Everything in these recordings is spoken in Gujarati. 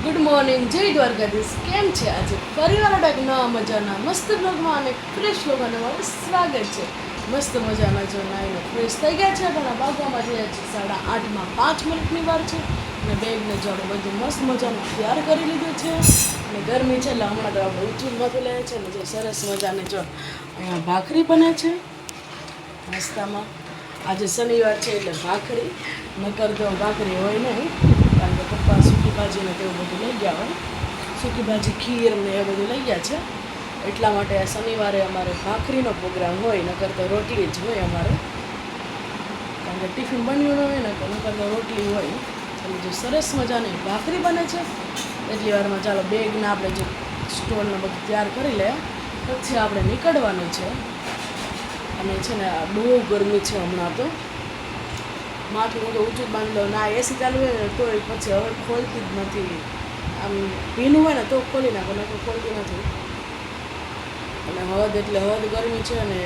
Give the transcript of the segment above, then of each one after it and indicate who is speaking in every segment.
Speaker 1: ગુડ મોર્નિંગ, જય દ્વારકાધીશ. કેમ છે? આજે ફરીવાર એક નવા મજાના મસ્ત બ્લોગમાં અને ફ્રેશ લોકોને મારું સ્વાગત છે. મસ્ત મજાના જો નાઈને ફ્રેશ થઈ ગયા છે. ઘણા બાગોમાં થયા છે 8:30 5 મિનિટની વાર છે અને બેગને જોડે બધું મસ્ત મજાનું તૈયાર કરી લીધું છે. અને ગરમી છે એટલે હમણાં તો આપણે ઊંચુંમાંથી લે છે ને જે સરસ મજાને જો અહીંયા ભાખરી બને છે નાસ્તામાં. આજે શનિવાર છે એટલે ભાખરી, નકર તો ભાખરી હોય નહીં, કારણ કે પપ્પા સૂકી ભાજીને તેવું બધું લઈ ગયા હોય, સૂકી ભાજી ખીર ને એ બધું લઈ ગયા છે. એટલા માટે આ શનિવારે અમારે ભાખરીનો પ્રોગ્રામ હોય, નકર તો રોટલી જ હોય અમારે, કારણ કે ટિફિન બન્યું ન હોય ને નકર તો રોટલી હોય. એટલે જો સરસ મજાની ભાખરી બને છે એટલી વારમાં ચાલો બેગને આપણે જે સ્ટોલને બધું તૈયાર કરી લે, પછી આપણે નીકળવાનું છે. અને છે ને બહુ ગરમી છે હમણાં તો, માથું હું તો ઊંચું જ બાંધી લઉં. ના એસી ચાલુ હોય ને તોય પછી હવે ખોલતી જ નથી. આમ ભીનું હોય ને તો ખોલી નાખો, નકર ખોલતી નથી. અને હદ એટલે હદ ગરમી છે અને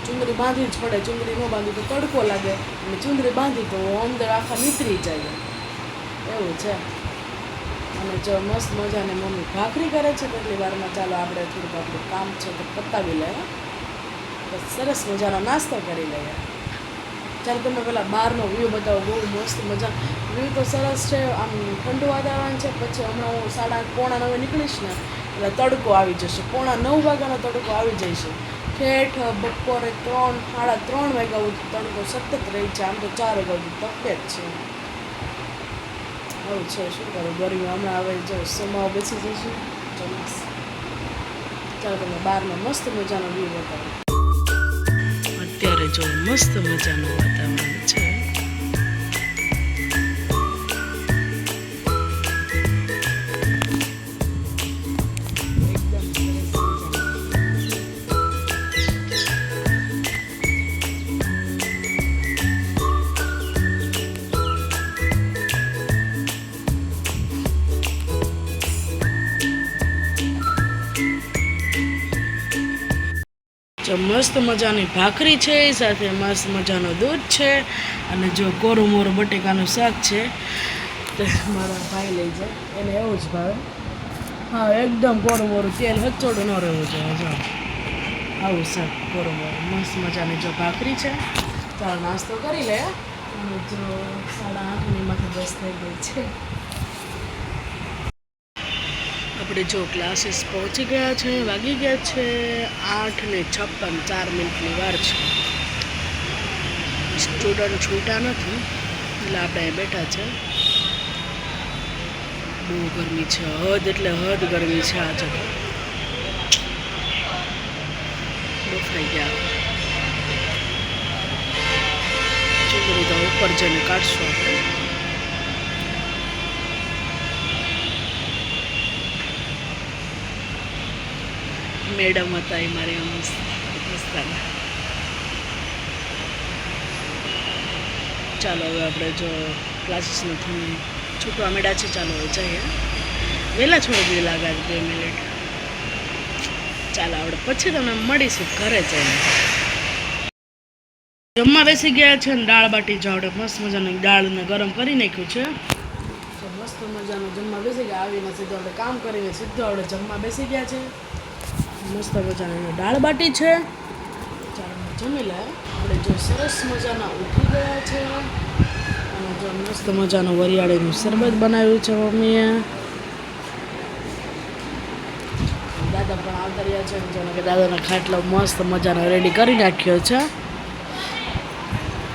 Speaker 1: ચુંદડી બાંધવી જ પડે. ચુંદડી ન બાંધી તો તડકો લાગે, અને ચુંદડી બાંધી તો અંદર આખા નીતરી જાય, એવું છે. અને જો મસ્ત મજાને મમ્મી ભાખરી કરે છે તેટલી વારમાં ચાલો આપણે થોડુંક આપણું કામ છે તો પતાવી લઈએ, સરસ મજાનો નાસ્તો કરી લઈએ. ચાલો તમને પહેલાં બહારનો વ્યૂ બતાવો. બહુ મસ્ત મજા વ્યૂ તો સરસ છે, આમ ઠંડુ વાતાવરણ છે. પછી હમણાં હું 8:30 નીકળીશ ને એટલે તડકો આવી જશે. 8:45 વાગ્યાનો તડકો આવી જશે. ઠેઠ બપોરે 3-3:30 વાગ્યા સુધી તડકો સતત રહી છે. આમ તો 4 વાગ્યા સુધી તપે જ છે. આવું છે, શું કરું, ગરમી હમણાં હવે જો સમાવ બેસી જઈશું ચોમાસ. ચાલો તમને બહારનો મસ્ત મજાનો વ્યૂ બતાવો. અત્યારે જો મસ્ત મજાનું વાતાવરણ છે. જો મસ્ત મજાની ભાખરી છે, સાથે મસ્ત મજાનો દૂધ છે, અને જો કોરું મોરું બટેકાનું શાક છે. તો મારા ભાઈ લઈ જાય, એને એવું જ ભાવે. હા, એકદમ કોરું મોરું, તેલ હચોડું ન રહેવું જોઈએ. જો આવું શાક કોરું મોરું મસ્ત મજાની જો ભાખરી છે. ચાલો નાસ્તો કરી લે. અને જો 8:30 માંથી 10 થઈ ગઈ છે. આપણે જો ક્લાસીસ પહોંચી ગયા છે, વાગી ગયા છે 8:56, 4 મિનિટની વાર છે. સ્ટુડન્ટ છૂટા નથી એટલે આપણે અહીં બેઠા છે. બહુ ગરમી છે, હદ એટલે હદ ગરમી છે. આજે તો બફાઈ ગયા. ચૂંદડી તો ઉપર જઈને કાઢશું આપણે. મેડમ હતા એ મારી મસ્તાના. ચાલો હવે આપણે જો ક્લાસીસ નથી છૂટવા મેળા છે. ચાલો હવે જઈએ. વહેલા છોડી દીધી લાગે 2 મિનિટ. ચાલો આપણે પછી તમને મળીશું ઘરે જઈને. જમવા બેસી ગયા છે ને દાળ બાટી જો આપણે મસ્ત મજાનું દાળને ગરમ કરી નાખ્યું છે. મસ્ત મજાનું જમવા બેસી ગયા. આવીને સીધું આપણે કામ કરીને સીધું આપણે જમવા બેસી ગયા છે. મસ્ત મજાની દાળ બાટી છે. ચાલો જમી લે. આપણે જો સરસ મજાના ઉઠી ગયા છે. અને જો મસ્ત મજાનું વરિયાળીનું શરબત બનાવ્યું છે મમ્મીએ. દાદા પણ આવતા રહ્યા છે. જેને કે દાદાના ખાટલો મસ્ત મજાનો રેડી કરી નાખ્યો છે.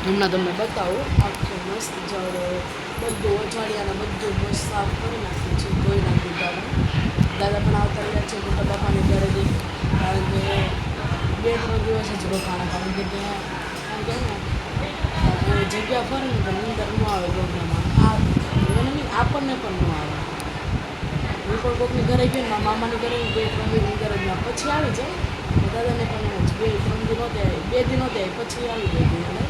Speaker 1: હમણાં તમને બતાવું. આખું મસ્ત બધું અજાણ્યાને બધું મસ્ત સાફ કરી નાખ્યું છે, ધોઈ નાખ્યું દાદા પણ આવતા રહ્યા છે મોટા બાપાની ઘરેથી. કારણ કે 2-3 દિવસ જ રોકાણા, કારણ કે ત્યાં જગ્યા ફરે ને તો નીંદર ન આવે ગોગનામાં. આપણને પણ ન આવે. હું પણ કોઈકની ઘરે ગઈ ને મામાની ઘરે 2-3 દિન નીંદર જ ના, પછી આવી જાય. દાદાને પણ એમ જ 2-3 દિન નહોતી આવી, 2 દિન નહોતી આવી, પછી આવી ગઈ. અને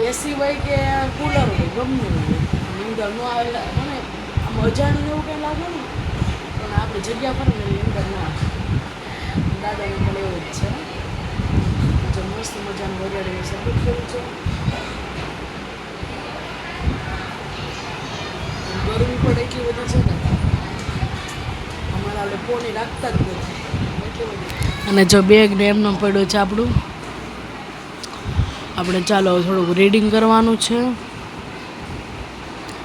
Speaker 1: એસી હોય કે કુલર હોય, ગમે હોય, નીંદર ન આવે. મને આમ અજાણ્યું એવું કંઈ લાગે ને, પણ આપણે જગ્યા પર ને નીંદર ન આવે. દાદાને પણ એવું જ છે. જો મસ્ત મજાનું વરિયાળીનું શરબત કર્યું છે. ગરમી પણ એટલી બધી છે ને આપણે પોની રાખતા જ નથી. અને જો બેગ ને એમનો પડ્યો છે આપણું. આપણે ચાલો થોડુંક રીડિંગ કરવાનું છે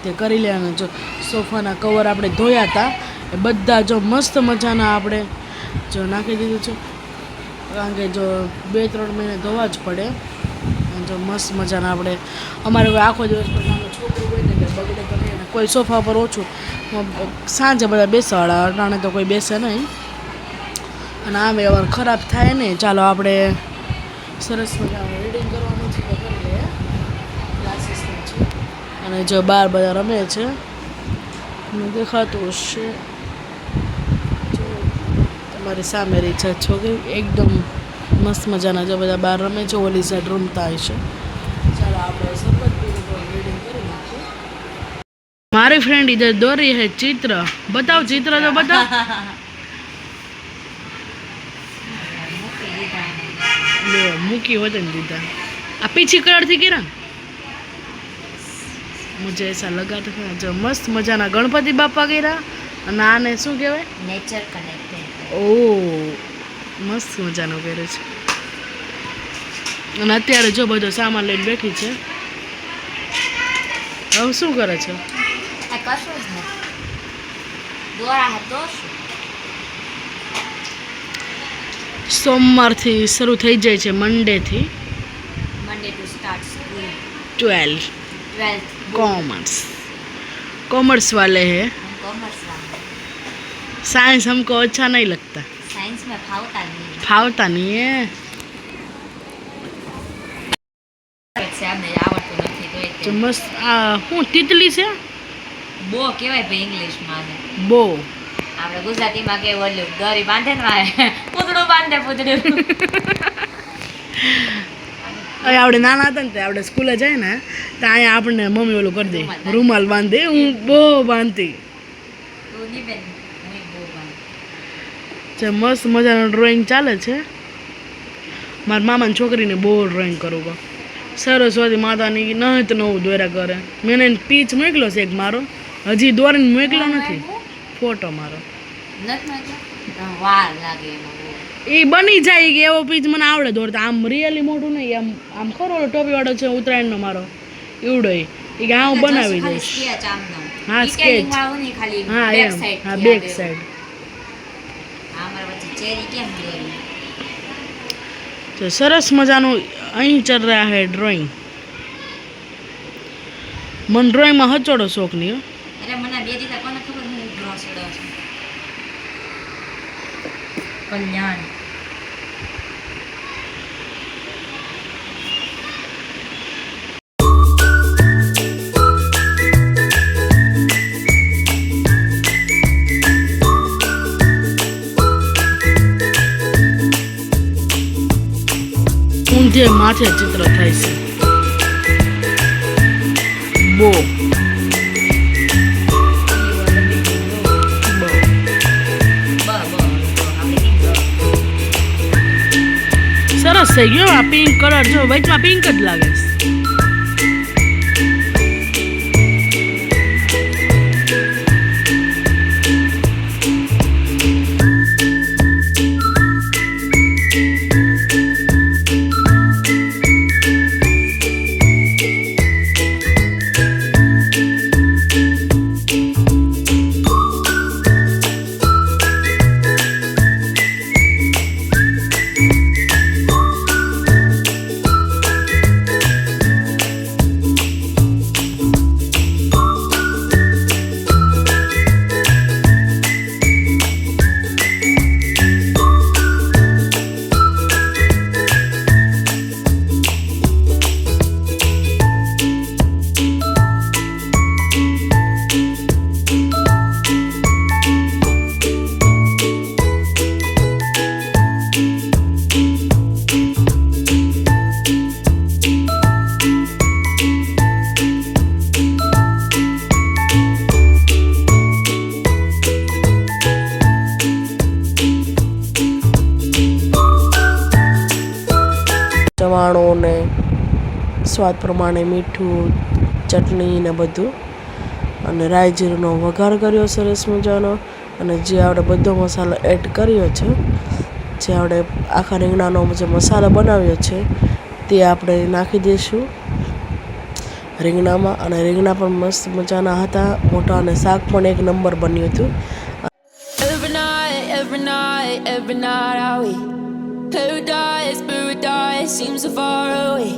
Speaker 1: તે કરી લેવાનું. જો સોફાના કવર આપણે ધોયા હતા એ બધા જો મસ્ત મજાના આપણે જો નાખી દીધું છે, કારણ કે જો 2-3 મહિને ધોવા જ પડે. જો મસ્ત મજાના આપણે અમારે કોઈ આખો દિવસ પર નાનું છોકરું હોય ને એટલે બગડે તો નહીં, કોઈ સોફા પર ઓછું, સાંજે બધા બેસવાળા, અટાણે તો કોઈ બેસે નહીં અને આમ એવા ખરાબ થાય નહીં. ચાલો આપણે સરસ મજાનું રીડિંગ કરવાનું છે તો કરી લઈએ. ક્લાસીસનું છે અને જો બહાર બધા રમે છે દેખાતું હશે. જો તમારી સામે રહી છે છોકરી એકદમ મસ્ત મજાના જો બધા બહાર રમે છે, ઓલી સાઈડ રમતા હશે. ચાલો આપણે સરબત પીને રીડિંગ કરી નાખીએ. મારી ફ્રેન્ડ ઇધર દોરી હે ચિત્ર, બતાવ ચિત્ર તો બતાવ. મૂકી વતન દીધા આ પીછી કલર થી કેરા મુझे ऐसा लगा था. जो मस्त મજાના ગણપતિ બાપા કર્યા અને આને શું કહેવાય
Speaker 2: નેચર કનેક્ટેડ.
Speaker 1: ઓ મસ્ત મજાનો કર્યો છે. અને અત્યારે જો બધો સામાન લઈને બેઠી છે. હવે શું કરે છે?
Speaker 2: આ કશું જ નથી, દોરા હતો શું.
Speaker 1: સોમવારથી શરૂ થઈ જાય છે, મંડેથી.
Speaker 2: Monday to start school
Speaker 1: 12th
Speaker 2: 12th
Speaker 1: commerce वाले हैं.
Speaker 2: कॉमर्स वाला.
Speaker 1: साइंस हमको अच्छा नहीं लगता,
Speaker 2: साइंस में
Speaker 1: फावता नहीं है.
Speaker 2: છે અમને આવડતું નથી તો
Speaker 1: તો મસ્ત આ હું તિતલી છે
Speaker 2: બો કહેવાય ભાઈ ઇંગ્લિશમાં.
Speaker 1: બો
Speaker 2: આપણે ગુજરાતીમાં કે ઓલું દોરી બાંધે ને વાય પૂતળું બાંધે પૂતળું.
Speaker 1: હવે આપણે નાના હતા ને તે આપણે સ્કૂલે જાય ને તો અહીંયા આપણને મમ્મી ઓલું કરી દે, રૂમાલ બાંધે. હું બહુ બાંધતી.
Speaker 2: તું ની બેન હું બો બાંધ.
Speaker 1: જે મસ્ત મજાનું ડ્રોઈંગ ચાલે છે. મારા મામાની છોકરીને બહુ ડ્રોઈંગ કરવું. સરસ્વતી માતાની નહત નવું દોર્યા કરે. મેં એને પીચ મોકલ્યો છે એક મારો, હજી દોરીને મોકલ્યો નથી ફોટો મારો.
Speaker 2: વાર લાગે એમાં.
Speaker 1: એ બની જાય કે એવો પીચ મને આવડે દોરતા. આમ રિયલી મોટું નહીં, આમ આમ ખરો ટોપી વાળો છે ઉત્તરાયણનો મારો એવડો એ કે હું બનાવી દઈશ. હા સ્કેચ. હા એમ હા બેક સાઈડ. તો સરસ મજાનું અહીં ચલ રહ્યા હે ડ્રોઈંગ. મને ડ્રોઈંગમાં હચોડો શોખ નહીં.
Speaker 2: અરે મને બે દીધા કોને ખબર હું ડ્રો છોડો છું. કલ્યાણ
Speaker 1: ઊંધે માથે ચિત્ર થાય છે. બો સરસ થઈ ગયો. આ પિંક કલર જો વચમાં પિંક જ લાગે છે. ચવાણો ને સ્વાદ પ્રમાણે મીઠું, ચટણી ને બધું, અને રાઈ જીરુંનો વઘાર કર્યો સરસ મજાનો. અને જે આપણે બધો મસાલો એડ કર્યો છે, જે આપણે આખા રીંગણાનો જે મસાલો બનાવ્યો છે તે આપણે નાખી દઈશું રીંગણામાં. અને રીંગણા પણ મસ્ત મજાના હતા, મોટા, અને શાક પણ એક નંબર બન્યું હતું.
Speaker 3: Every night I wait. Paradise seems so far away.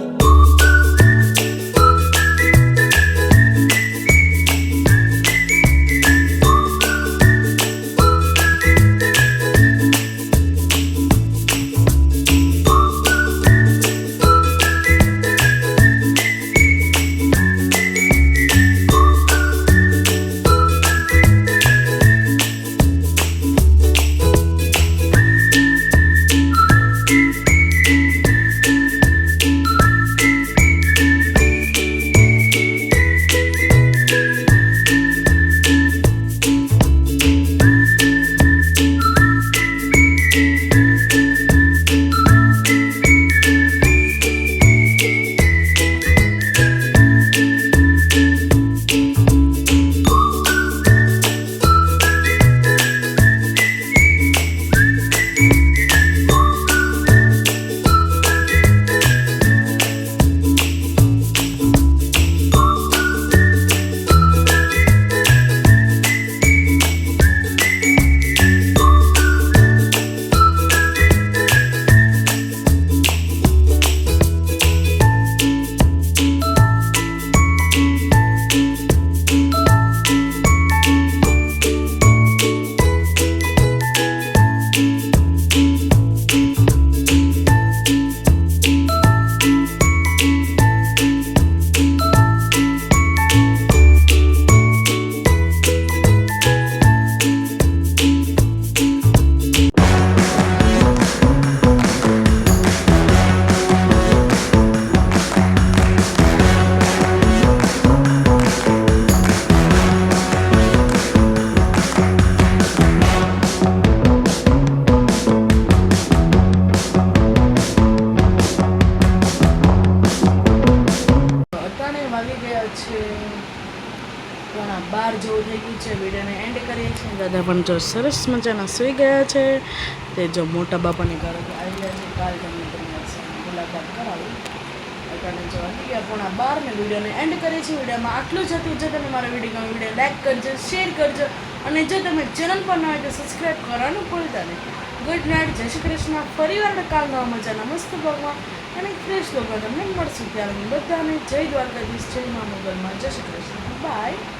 Speaker 1: પોણા 12 જેવું થઈ ગયું છે. વિડીયોને એન્ડ કરીએ છીએ. દાદા પણ જો સરસ મજાના સૂઈ ગયા છે. તે જો મોટા બાપાની ઘરે આવી ગયા છે. કાલ તમને મુલાકાત કરાવી. અત્યારે જો આવી ગયા પોણા 12 ને વિડીયોને એન્ડ કરીએ છીએ. વિડીયોમાં આટલું જ હતું. જો તમે મારો વિડીયો વિડીયો લાઈક કરજો, શેર કરજો, અને જો તમે ચેનલ પર ન હોય તો સબસ્ક્રાઈબ કરવાનું ભૂલતા નહીં. ગુડ નાઇટ, જય શ્રી કૃષ્ણ. ફરીવાર કાલ નવા મજાના મસ્ત ભગવાન અને ફ્રેશ લોકો તમને મળશું. ત્યારે બધાને જય દ્વારકાધીશ, જય મા મોગલમાં, જય શ્રી કૃષ્ણ. બાય.